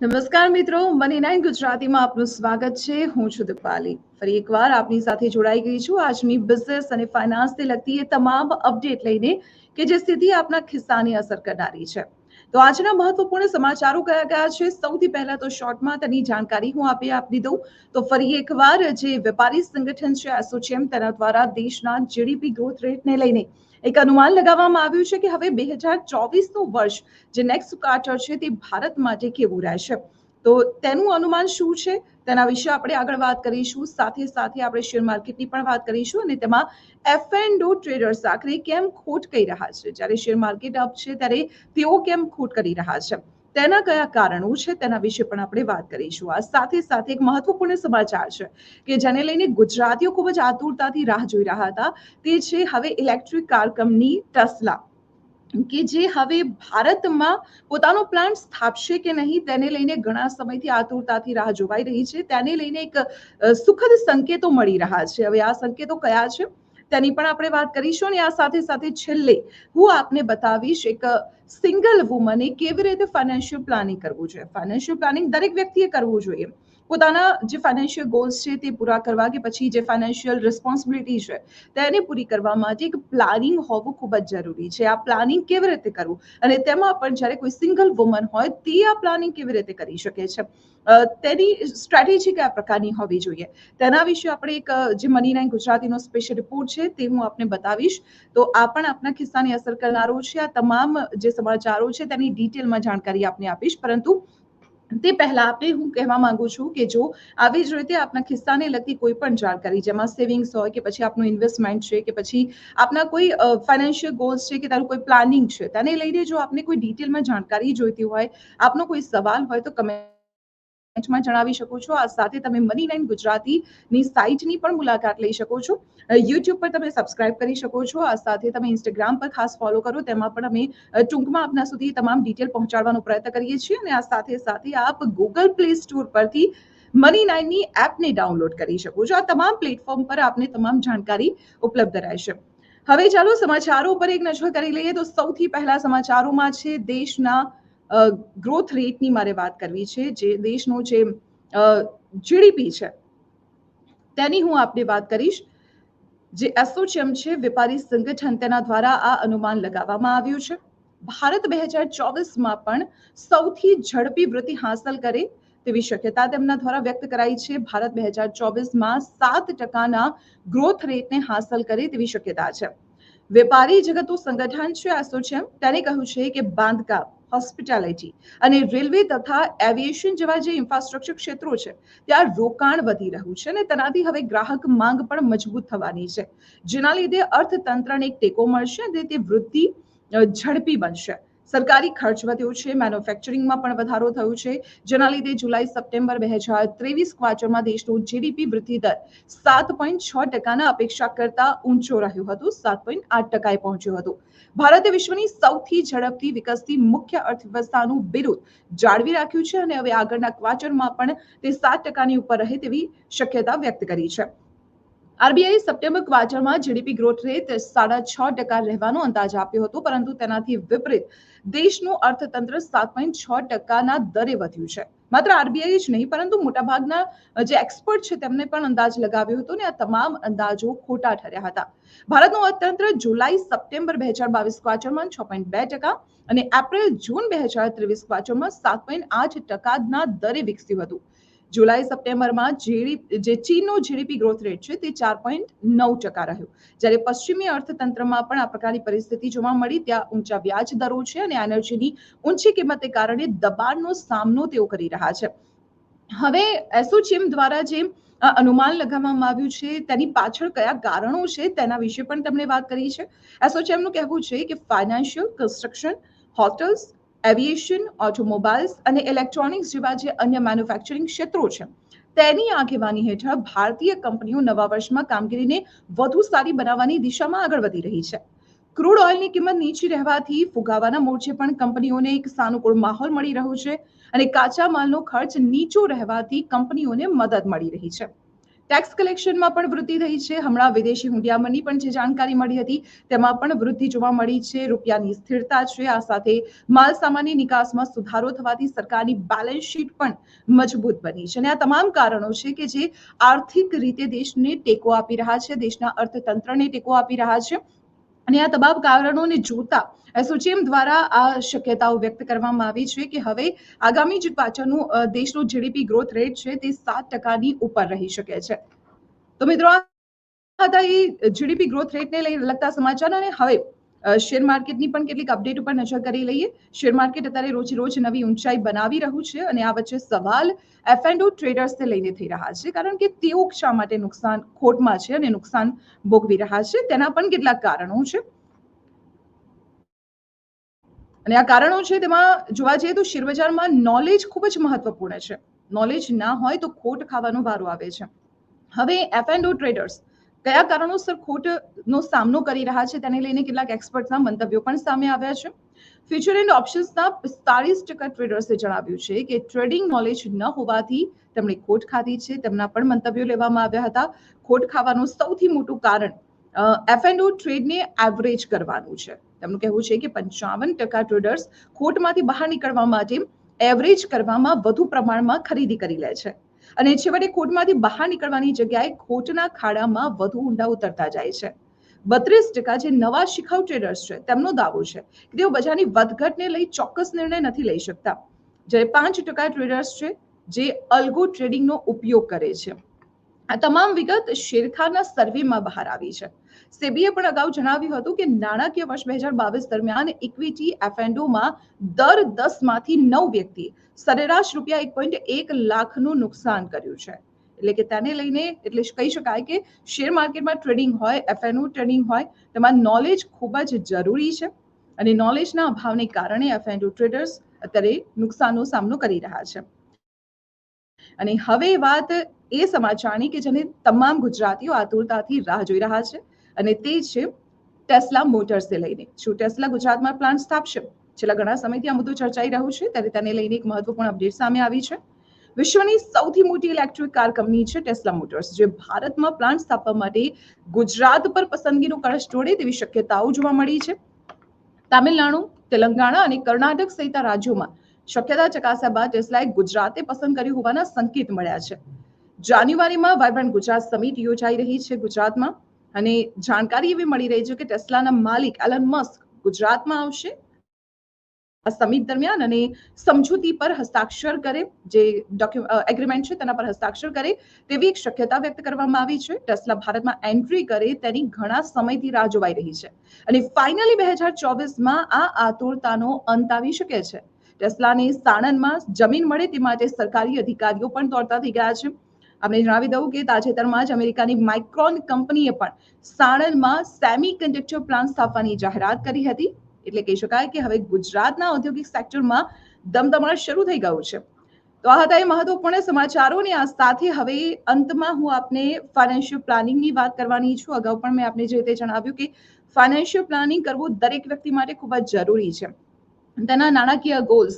નમસ્કાર મિત્રો, money nine ગુજરાતીમાં આપનું સ્વાગત છે. હું છું દીપાલી. ફરી એકવાર આપની સાથે જોડાઈ ગઈ છું આજની બિઝનેસ અને ફાઇનાન્સને લગતી એ તમામ અપડેટ લઈને કે જે સીધી આપના ખિસ્સાની અસર કરનારી છે. તો આજના મહત્વપૂર્ણ સમાચારો કયા કયા છે, સૌથી પહેલા તો શોર્ટમાં તેની જાણકારી હું આપી દઉં. તો ફરી એકવાર જે વેપારી સંગઠન છે એસોચેમ, તેના દ્વારા દેશના જીડીપી ગ્રોથ રેટને લઈને એક અનુમાન લગાવવામાં આવ્યું છે કે હવે 2024નું વર્ષ જે નેક્સ્ટ ક્વાર્ટર છે તે ભારત માટે કેવું રહેશે. તો તેનું અનુમાન શું છે તેના વિશે આપણે આગળ વાત કરીશું. સાથે સાથે આપણે શેર માર્કેટની પણ વાત કરીશું અને તેમાં F&O ટ્રેડર્સ આખરે કેમ ખોટ કરી રહ્યા છે, જ્યારે શેર માર્કેટ અપ છે ત્યારે તેઓ કેમ ખોટ કરી રહ્યા છે, તેના કયા કારણો છે તેના વિશે પણ આપણે વાત કરીશું. આ સાથે સાથે એક મહત્વપૂર્ણ સમાચાર છે કે જેને લઈને ગુજરાતીઓ ખૂબ જ આતુરતાથી રાહ જોઈ રહ્યા હતા. તે છે હવે ઇલેક્ટ્રિક કાર કંપની ટેસ્લા કે જે હવે ભારતમાં પોતાનો પ્લાન્ટ સ્થાપશે કે નહીં તેને લઈને ઘણા સમયથી આતુરતાથી રાહ જોવાઈ રહી છે. તેને લઈને એક સુખદ સંકેતો મળી રહ્યા છે. હવે આ સંકેતો કયા છે તેની પણ આપણે વાત કરીશું અને આ સાથે સાથે છેલ્લે હું આપને બતાવીશ એક સિંગલ વુમને કેવી રીતે ફાઇનાન્શિયલ પ્લાનિંગ કરવું જોઈએ. ફાઇનાન્શિયલ પ્લાનિંગ દરેક વ્યક્તિએ કરવું જોઈએ. પોતાના જે ફાઇનાન્શિયલ ગોલ્સ છે તે પૂરા કરવા કે પછી જે ફાઇનાન્શિયલ રિસ્પોન્સિબિલિટી છે તેને પૂરી કરવા માટે એક પ્લાનિંગ હોવું ખૂબ જ જરૂરી છે. આ પ્લાનિંગ કેવી રીતે કરવું અને તેમાં પણ જ્યારે કોઈ સિંગલ વુમન હોય તે આ પ્લાનિંગ કેવી રીતે કરી શકે છે, તેની સ્ટ્રેટેજી કયા પ્રકારની હોવી જોઈએ, તેના વિશે આપણે એક જે મની નાઇન ગુજરાતીનો સ્પેશિયલ રિપોર્ટ છે તે હું આપને બતાવીશ. તો આ પણ આપના ખિસ્સાની અસર કરનારો છે. આ તમામ જે સમાચારો છે તેની ડિટેલમાં જાણકારી આપને આપીશ, પરંતુ તે પહેલા આપણે હું કહેવા માંગુ છું કે જો આવી જ રીતે આપના ખિસ્સાને લગતી કોઈ પણ જાણકારી, જેમાં સેવિંગ્સ હોય કે પછી આપનું ઇન્વેસ્ટમેન્ટ છે કે પછી આપના કોઈ ફાઇનાન્શિયલ ગોલ્સ છે કે તારું કોઈ પ્લાનિંગ છે, તેને લઈને જો આપને કોઈ ડિટેલમાં જાણકારી જોઈતી હોય, આપનો કોઈ સવાલ હોય તો કમેન્ટમાં જણાવી શકો છો. આ સાથે તમે મની નાઇન ગુજરાતીની સાઇટની પણ મુલાકાત લઈ શકો છો. યુટ્યુબ પર તમે સબસ્ક્રાઇબ કરી શકો છો. આ સાથે તમે ઇન્સ્ટાગ્રામ પર ખાસ ફોલો કરો, તેમાં પણ અમે ટૂંકમાં આપના સુધી તમામ ડિટેલ પહોંચાડવાનો પ્રયત્ન કરીએ છીએ. અને આ સાથે સાથે આપ ગૂગલ પ્લે સ્ટોર પરથી મની નાઇનની એપને ડાઉનલોડ કરી શકો છો. આ તમામ પ્લેટફોર્મ પર આપને તમામ જાણકારી ઉપલબ્ધ રહેશે. હવે ચાલો સમાચારો પર એક નજર કરી લઈએ. તો સૌથી પહેલા સમાચારોમાં છે દેશના ગ્રોથ રેટની મારે વાત કરવી છે. જે દેશનો જે જીડીપી છે તેની હું આપને વાત કરીશ. જે એસોચેમ છે વેપારી સંગઠન, તેના દ્વારા આ અનુમાન લગાવવામાં આવ્યું છે. ભારત 2024માં પણ સૌથી ઝડપી વૃદ્ધિ હાંસલ કરે તેવી શક્યતા તેમના દ્વારા વ્યક્ત કરાઈ છે. ભારત 2024માં 7%ના ગ્રોથ રેટને હાંસલ કરે તેવી શક્યતા છે. વેપારી જગતનું સંગઠન છે એસોચેમ, તેને કહ્યું છે કે બાંધકામ, હોસ્પિટાલિટી અને રેલવે તથા એવિએશન જેવા જે ઇન્ફ્રાસ્ટ્રક્ચર ક્ષેત્રો છે ત્યાં રોકાણ વધી રહ્યું છે અને તેનાથી હવે ગ્રાહક માંગ પણ મજબૂત થવાની છે, જેના લીધે અર્થતંત્રને એક ટેકો મળશે અને તે વૃદ્ધિ ઝડપી બનશે. સરકારી ખર્ચ વધ્યો છે, મેન્યુફેક્ચરિંગમાં પણ વધારો થયો છે, જેના લીધે જુલાઈ સપ્ટેમ્બર 2023 ક્વાર્ટરમાં દેશનો જીડીપી વૃદ્ધિ દર 7.6%ના અપેક્ષા કરતા ઊંચો રહ્યો હતો, 7.8%એ પહોંચ્યો હતો. ભારતે વિશ્વની સૌથી ઝડપથી વિકસતી મુખ્ય અર્થવ્યવસ્થાનું બિરુદ જાળવી રાખ્યું છે અને હવે આગળના ક્વાર્ટરમાં પણ તે 7%ની ઉપર રહે તેવી શક્યતા વ્યક્ત કરી છે. આરબીઆઈ સપ્ટેમ્બર ક્વાર્ટરમાં જીડીપી ગ્રોથ રેટ 6.5% રહેવાનો અંદાજ આપ્યો હતો, પરંતુ તેનાથી વિપરીત દેશનું અર્થતંત્ર 7.6%ના દરે વધ્યું છે. માત્ર આરબીઆઈ જ નહીં, પરંતુ મોટાભાગના જે એક્સપર્ટ છે તેમને પણ અંદાજ લગાવ્યો હતો અને આ તમામ અંદાજો ખોટા ઠર્યા હતા. ભારતનું અર્થતંત્ર જુલાઈ સપ્ટેમ્બર 2022 ક્વાર્ટરમાં 6.2% અને એપ્રિલ જૂન 2023 ક્વાર્ટરમાં 7.8%ના દરે વિકસ્યું હતું. જુલાઈ સપ્ટેમ્બરમાં જે ચીનનો જીડીપી ગ્રોથ રેટ છે તે 4.9% રહ્યો, જ્યારે પશ્ચિમી અર્થતંત્રમાં પણ આ પ્રકારની પરિસ્થિતિ જોવા મળી. ત્યાં ઊંચા વ્યાજ દરો છે અને એનર્જીની ઊંચી કિંમતને કારણે દબાણનો સામનો તેઓ કરી રહ્યા છે. હવે એસોચેમ દ્વારા જે અનુમાન લગાવવામાં આવ્યું છે તેની પાછળ કયા કારણો છે તેના વિશે પણ તેમણે વાત કરી છે. એસોચેમનું કહેવું છે કે financial, construction, hotels, aviation, automobiles અને ઇલેક્ટ્રોનિક્સ જેવા જે અન્ય મેન્યુફેક્ચરિંગ ક્ષેત્રો છે તેની આગેવાની હેઠળ ભારતીય કંપનીઓ નવા વર્ષમાં કામગીરીને વધુ સારી બનાવવાની દિશામાં આગળ વધી રહી છે. ક્રૂડ ઓઇલની કિંમત નીચી રહેવાથી ફુગાવાના મોરચે પણ કંપનીઓને એક સાનુકૂળ માહોલ મળી રહ્યો છે અને કાચા માલનો ખર્ચ નીચો રહેવાથી કંપનીઓને મદદ મળી રહી છે. ટેક્સ કલેક્શનમાં પણ વૃદ્ધિ થઈ છે. હમણાં વિદેશી હુંડિયામણની પણ જે જાણકારી મળી હતી તેમાં પણ વૃદ્ધિ જોવા મળી છે. રૂપિયાની સ્થિરતા છે. આ સાથે માલ સામાનની નિકાસમાં સુધારો થવાથી સરકારની બેલેન્સ શીટ પણ મજબૂત બની છે. અને આ તમામ કારણો છે કે જે આર્થિક રીતે દેશને ટેકો આપી રહ્યા છે, દેશના અર્થતંત્રને ટેકો આપી રહ્યા છે. અને આ તમામ કારણોને જોતા એસોચેમ દ્વારા આ શક્યતાઓ વ્યક્ત કરવામાં આવી છે કે હવે આગામી જે પાછળનું દેશનો જીડીપી ગ્રોથ રેટ છે તે 7% ઉપર રહી શકે છે. તો મિત્રો આ હતા એ જીડીપી ગ્રોથ રેટને લઈને લગતા સમાચાર. અને હવે શેર માર્કેટની પણ કેટલીક અપડેટ ઉપર નજર કરી લઈએ. શેર માર્કેટ અત્યારે રોજ નવી ઊંચાઈ બનાવી રહ્યું છે અને આ વચ્ચે સવાલ F&O ટ્રેડર્સને લઈને થઈ રહ્યા છે, કારણ કે તેઓ શા માટે ખોટમાં છે અને નુકસાન ભોગવી રહ્યા છે તેના પણ કેટલાક કારણો છે. અને આ કારણો છે તેમાં જોવા જઈએ તો શેરબજારમાં નોલેજ ખૂબ જ મહત્વપૂર્ણ છે. નોલેજ ના હોય તો ખોટ ખાવાનો વારો આવે છે. હવે F&O ટ્રેડર્સ કયા કારણોસર ખોટનો સામનો કરી રહ્યા છે તેને લઈને કેટલાક એક્સપર્ટના મંતવ્યો પણ સામે આવ્યા છે. ફ્યુચર એન્ડ ઓપ્શન્સના 45% ટ્રેડર્સે જણાવ્યું છે કે ટ્રેડિંગ નોલેજ ન હોવાથી તેમણે ખોટ ખાધી છે. તેમના પણ મંતવ્યો લેવામાં આવ્યા હતા. ખોટ ખાવાનું સૌથી મોટું કારણ F&O ટ્રેડને એવરેજ કરવાનું છે. તેમનું કહેવું છે કે 55% ટ્રેડર્સ ખોટમાંથી બહાર નીકળવા માટે એવરેજ કરવામાં વધુ પ્રમાણમાં ખરીદી કરી લે છે અને છેવટે ખોટમાંથી બહાર નીકળવાની જગ્યાએ ખોટના ખાડામાં વધુ ઊંડા ઉતરતા જાય છે. 32% જે નવા શિખાઉ ટ્રેડર્સ છે તેમનો દાવો છે કે તેઓ બજારની વધઘટને લઈ ચોક્કસ નિર્ણય નથી લઈ શકતા. જ્યારે 5% ટ્રેડર્સ છે જે અલ્ગો ટ્રેડિંગનો ઉપયોગ કરે છે. આ તમામ વિગત શેરખાના સર્વેમાં બહાર આવી છે. સેબીએ પણ અગાઉ જણાવ્યું હતું કે નાણાકીય વર્ષ 2022 દરમિયાન ઇક્વિટી F&Oમાં દર 10 માંથી 9 વ્યક્તિએ સરેરાશ ₹1.1 લાખનું નુકસાન કર્યું છે. એટલે કે તેને લઈને એટલે કહી શકાય કે શેર માર્કેટમાં ટ્રેડિંગ હોય, F&O ટ્રેડિંગ હોય, તેમાં નોલેજ ખૂબ જ જરૂરી છે અને નોલેજના અભાવને કારણે F&O ટ્રેડર્સ અત્યારે નુકસાનનો સામનો કરી રહ્યા છે. અને હવે વાત એ સમાચારની કે જેને તમામ ગુજરાતીઓ આતુરતાથી રાહ જોઈ રહ્યા છે અને તે છે ટેસ્લા મોટર્સને લઈને. શું ટેસ્લા ગુજરાતમાં પ્લાન્ટ સ્થાપશે? છેલ્લા ઘણા સમયથી આ મુદ્દો ચર્ચાઈ રહ્યો છે, ત્યારે તેને લઈને એક મહત્વપૂર્ણ અપડેટ સામે આવી છે. વિશ્વની સૌથી મોટી ઇલેક્ટ્રિક કાર કંપની છે ટેસ્લા મોટર્સ, જે ભારતમાં પ્લાન્ટ સ્થાપવા માટે ગુજરાત પર પસંદગીનો કળશ જોડે તેવી શક્યતાઓ જોવા મળી છે. તામિલનાડુ, તેલંગાણા અને કર્ણાટક સહિત રાજ્યોમાં શક્યતા ચકાસ્યા બાદ ટેસ્લાએ ગુજરાતે પસંદ કર્યું હોવાના સંકેત મળ્યા છે. જાન્યુઆરીમાં વાયબ્રન્ટ ગુજરાત સમિટ યોજાઈ રહી છે ગુજરાતમાં અને જાણકારી એવી મળી રહી છે કે ટેસ્લાના માલિક એલન મસ્ક ગુજરાતમાં આવશે આ સમિટ દરમિયાન અને સમજૂતી પર હસ્તાક્ષર કરે, જે એગ્રીમેન્ટ છે તેના પર હસ્તાક્ષર કરે તેવી એક શક્યતા વ્યક્ત કરવામાં આવી છે. ટેસ્લા ભારતમાં એન્ટ્રી કરે તેની ઘણા સમયથી રાહ જોવાઈ રહી છે અને ફાઇનલી 2024માં આ આતુરતાનો અંત આવી શકે છે. ટેસ્લાને સાણંદમાં જમીન મળે તે માટે સરકારી અધિકારીઓ પણ દોડતા થઈ ગયા છે. આપણે જણાવી દઉં કે તાજેતરમાં જ અમેરિકાની માઇક્રોન કંપનીએ પણ સાણંદમાં સેમી કન્ડક્ટર પ્લાન્ટ સ્થાપવાની જાહેરાત કરી હતી. એટલે કહી શકાય કે હવે ગુજરાતના ઔદ્યોગિક સેક્ટરમાં દમદમાટ શરૂ થઈ ગયું છે. તો આ હતા એ મહત્વપૂર્ણ સમાચારોની આ સાથે હવે અંતમાં હું આપને ફાઇનાન્શિયલ પ્લાનિંગની વાત કરવાની છું. અગાઉ પણ મેં આપને જે રીતે જણાવ્યું કે ફાઇનાન્શિયલ પ્લાનિંગ કરવું દરેક વ્યક્તિ માટે ખૂબ જ જરૂરી છે. તેના નાણાકીય ગોલ્સ,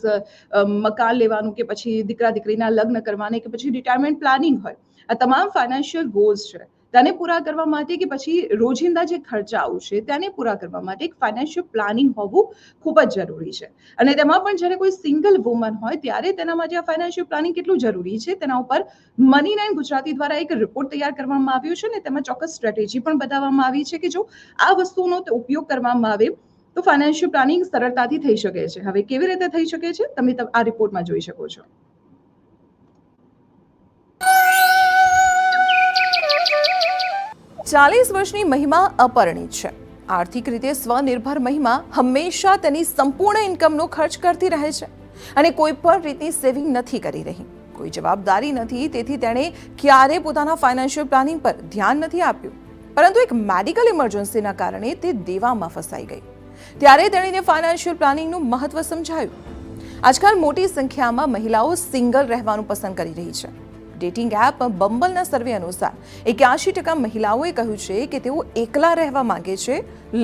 મકાન લેવાનું કે પછી દીકરા દીકરીના લગ્ન કરવાને કે પછી રિટાયરમેન્ટ પ્લાનિંગ હોય, આ તમામ ફાઇનાન્શિયલ ગોલ્સ છે તેને પૂરા કરવા માટે કે પછી રોજિંદા જે ખર્ચાઓ છે તેને પૂરા કરવા માટે એક ફાઇનાન્શિયલ પ્લાનિંગ હોવું ખૂબ જ જરૂરી છે. અને તેમાં પણ જ્યારે કોઈ સિંગલ વુમન હોય ત્યારે તેના માટે આ ફાઇનાન્શિયલ પ્લાનિંગ કેટલું જરૂરી છે તેના ઉપર મની9 ગુજરાતી દ્વારા એક રિપોર્ટ તૈયાર કરવામાં આવ્યો છે અને તેમાં ચોક્કસ સ્ટ્રેટેજી પણ બતાવવામાં આવી છે કે જો આ વસ્તુનો ઉપયોગ કરવામાં આવે તો ફાઇનાન્શિયલ પ્લાનિંગ સરળતાથી થઈ શકે છે. હવે કેવી રીતે થઈ શકે છે તમે આ રિપોર્ટમાં જોઈ શકો છો. ચાલીસ વર્ષની મહિમા અપરિણિત છે. આર્થિક રીતે સ્વનિર્ભર મહિમા હંમેશા તેની સંપૂર્ણ ઇન્કમનો ખર્ચ કરતી રહે છે અને કોઈ પણ રીતની સેવિંગ નથી કરી રહી. કોઈ જવાબદારી નથી, તેથી તેણે ક્યારે પોતાના ફાઇનાન્શિયલ પ્લાનિંગ પર ધ્યાન નથી આપ્યું. પરંતુ એક મેડિકલ ઇમરજન્સીના કારણે તે દેવામાં ફસાઈ ગઈ. ત્યારે તેણીને ફાઇનાન્શિયલ પ્લાનિંગનું મહત્વ સમજાયું. આજકાલ મોટી સંખ્યામાં મહિલાઓ સિંગલ રહેવાનું પસંદ કરી રહી છે. ડેટિંગ એપ બમ્બલના સર્વે અનુસાર 81% મહિલાઓએ કહ્યું છે કે તેઓ એકલા રહેવા માંગે છે,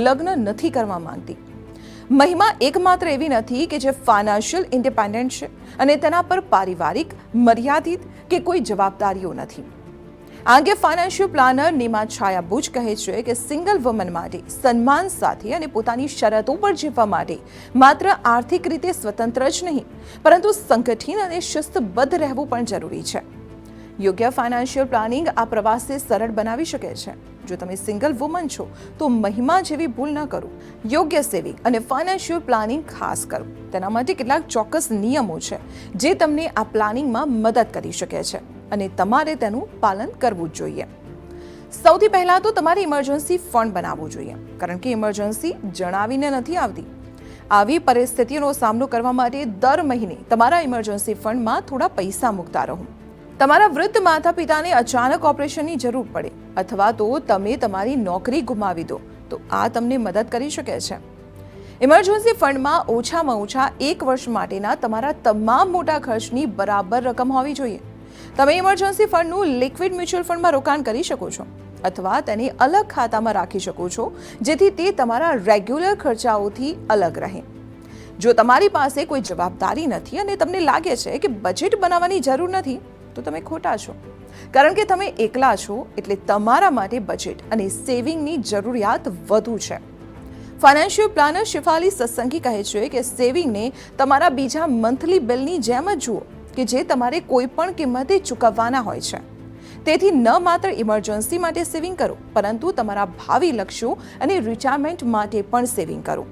લગ્ન નથી કરવા માંગતી. મહિમા એકમાત્ર એવી નથી કે જે ફાઇનાન્શિયલ ઇન્ડિપેન્ડન્ટ છે અને તેના પર પારિવારિક, મર્યાદિત કે કોઈ જવાબદારીઓ નથી. આ અંગે ફાઇનાન્શિયલ પ્લાનર નીમા છાયા બુચ કહે છે કે સિંગલ વુમન માટે સન્માન સાથે અને પોતાની શરતો પર જીવવા માટે માત્ર આર્થિક રીતે સ્વતંત્ર જ નહીં પરંતુ સંગઠિત અને શિસ્તબદ્ધ રહેવું પણ જરૂરી છે. યોગ્ય ફાઇનાન્શિયલ પ્લાનિંગ આ પ્રવાસને સરળ બનાવી શકે છે. જો તમે સિંગલ વુમન છો તો મહિમા જેવી ભૂલ ન કરો. યોગ્ય સેવિંગ અને ફાઇનાન્શિયલ પ્લાનિંગ ખાસ કરો. તેના માટે કેટલાક ચોક્કસ નિયમો છે જે તમને આ પ્લાનિંગમાં મદદ કરી શકે છે અને તમારે તેનું પાલન કરવું જ જોઈએ. સૌથી પહેલા તો તમારે ઇમરજન્સી ફંડ બનાવવું જોઈએ, કારણ કે ઇમરજન્સી જણાવીને નથી આવતી. આવી પરિસ્થિતિનો સામનો કરવા માટે દર મહિને તમારા ઇમરજન્સી ફંડમાં થોડા પૈસા મૂકતા રહો. તમારા વૃદ્ધ માતા પિતાને અચાનક ઓપરેશનની જરૂર પડે અથવા તો તમે તમારી નોકરી ગુમાવી દો તો આ તમને મદદ કરી શકે છે. ઇમરજન્સી ફંડમાં ઓછામાં ઓછા 1 વર્ષ માટેના તમારા તમામ મોટા ખર્ચની બરાબર રકમ હોવી જોઈએ. તમે ઇમરજન્સી ફંડનું લિક્વિડ મ્યુચ્યુઅલ ફંડમાં રોકાણ કરી શકો છો અથવા તેને અલગ ખાતામાં રાખી શકો છો જેથી તે તમારા રેગ્યુલર ખર્ચાઓથી અલગ રહે. જો તમારી પાસે કોઈ જવાબદારી નથી અને તમને લાગે છે કે બજેટ બનાવવાની જરૂર નથી તો તમે ખોટા છો, કારણ કે તમે એકલા છો એટલે તમારા માટે બજેટ અને સેવિંગની જરૂરિયાત વધુ છે. ફાઇનાન્શિયલ પ્લાનર શિફાલી સત્સંગી કહે છે કે સેવિંગને તમારા બીજા મંથલી બિલની જેમ જ જુઓ કે જે તમારે કોઈ પણ કિંમતે ચૂકવવાના હોય છે. તેથી ન માત્ર ઇમરજન્સી માટે સેવિંગ કરો પરંતુ તમારા ભાવિ લક્ષ્યો અને રિટાયરમેન્ટ માટે પણ સેવિંગ કરો.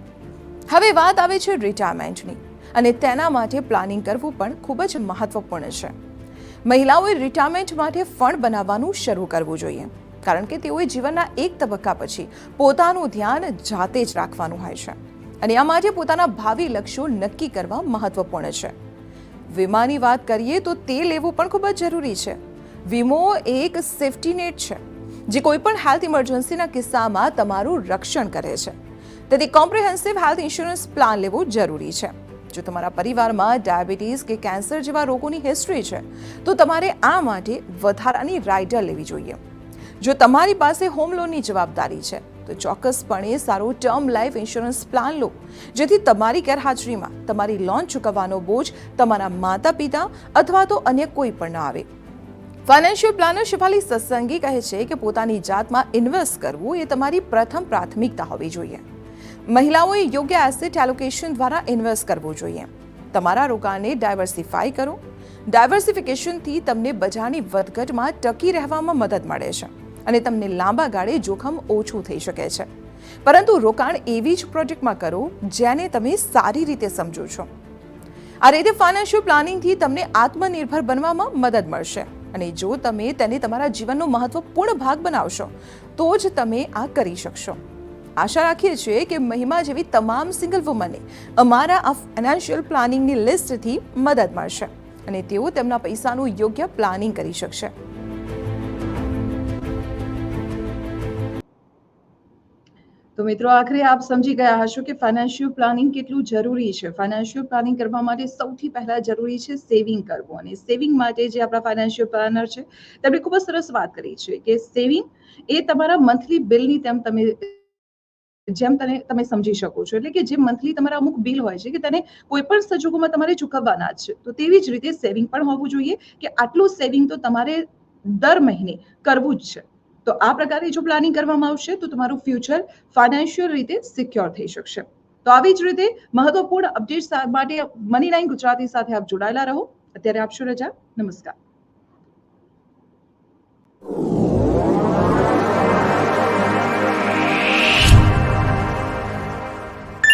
હવે વાત આવે છે રિટાયરમેન્ટની અને તેના માટે પ્લાનિંગ કરવું પણ ખૂબ જ મહત્વપૂર્ણ છે. મહિલાઓએ રિટાયરમેન્ટ માટે ફંડ બનાવવાનું શરૂ કરવું જોઈએ, કારણ કે તેઓએ જીવનના એક તબક્કા પછી પોતાનું ધ્યાન જાતે જ રાખવાનું હોય છે અને આ માટે પોતાના ભાવિ લક્ષ્યો નક્કી કરવા મહત્વપૂર્ણ છે. વીમાની વાત કરીએ તો તે લેવું પણ ખૂબ જ જરૂરી છે. વીમો એક સેફ્ટી નેટ છે જે કોઈ પણ હેલ્થ ઇમરજન્સીના કિસ્સામાં તમારું રક્ષણ કરે છે. તેથી કોમ્પ્રિહેન્સિવ હેલ્થ ઇન્સ્યોરન્સ પ્લાન લેવો જરૂરી છે. જો તમારા પરિવારમાં ડાયાબિટીસ કે કેન્સર જેવા રોગોની હિસ્ટ્રી છે તો તમારે આ માટે વધારાની રાઇડર લેવી જોઈએ. જો તમારી પાસે હોમ લોનની જવાબદારી છે તો ચોક્કસપણે સારો ટર્મ લાઈફ ઇન્સ્યોરન્સ પ્લાન લો, જેથી તમારી ગેરહાજરીમાં તમારી લોન ચૂકવવાનો બોજ તમારા માતા પિતા અથવા તો અન્ય કોઈ પણ ન આવે. ફાઇનાન્શિયલ પ્લાનર શિફાલી સત્સંગી કહે છે કે પોતાની જાતમાં ઇન્વેસ્ટ કરવું એ તમારી પ્રથમ પ્રાથમિકતા હોવી જોઈએ. મહિલાઓએ યોગ્ય એસેટ એલોકેશન દ્વારા ઇન્વેસ્ટ કરવું જોઈએ. તમારા રોકાણને ડાયવર્સિફાઈ કરો. ડાયવર્સિફિકેશનથી તમને બજારની વધઘટમાં ટકી રહેવામાં મદદ મળે છે અને તમને લાંબા ગાળે જોખમ ઓછું થઈ શકે છે. પરંતુ રોકાણ એવી જ પ્રોજેક્ટમાં કરો જેને તમે સારી રીતે સમજો છો. આ રીતે ફાઇનાન્શિયલ પ્લાનિંગથી તમને આત્મનિર્ભર બનવામાં મદદ મળશે અને જો તમે તેને તમારા જીવનનો મહત્વપૂર્ણ ભાગ બનાવશો તો જ તમે આ કરી શકશો. આશા રાખીએ છીએ કે મહિમા જેવી તમામ સિંગલ વુમનને અમારા આ ફાઇનાન્શિયલ પ્લાનિંગની લિસ્ટથી મદદ મળશે અને તેઓ તેમના પૈસાનું યોગ્ય પ્લાનિંગ કરી શકશે. તો મિત્રો, આખરે આપ સમજી ગયા હશો કે ફાઇનાન્શિયલ પ્લાનિંગ કેટલું જરૂરી છે. ફાઇનાન્શિયલ પ્લાનિંગ કરવા માટે સૌથી પહેલા જરૂરી છે સેવિંગ કરવું, અને સેવિંગ માટે જે આપણા ફાઇનાન્શિયલ પ્લાનર છે તેમણે ખૂબ જ સરસ વાત કરી છે કે સેવિંગ એ તમારા મંથલી બિલની તમે સમજી શકો છો. એટલે કે જે મંથલી તમારા અમુક બિલ હોય છે કે તેને કોઈ પણ સંજોગોમાં તમારે ચૂકવવાના જ છે, તો તેવી જ રીતે સેવિંગ પણ હોવું જોઈએ કે આટલું સેવિંગ તો તમારે દર મહિને કરવું જ છે. તો આ પ્રકારે જો પ્લાનિંગ કરવામાં આવશે તો તમારું ફ્યુચર ફાઇનાન્શિયલ રીતે સિક્યોર થઈ શકશે. તો આવી જ રીતે મહત્વપૂર્ણ અપડેટ્સ માટે મની9 ગુજરાતી સાથે આપ જોડાયેલા રહો. અત્યારે આપશો રજા. નમસ્કાર.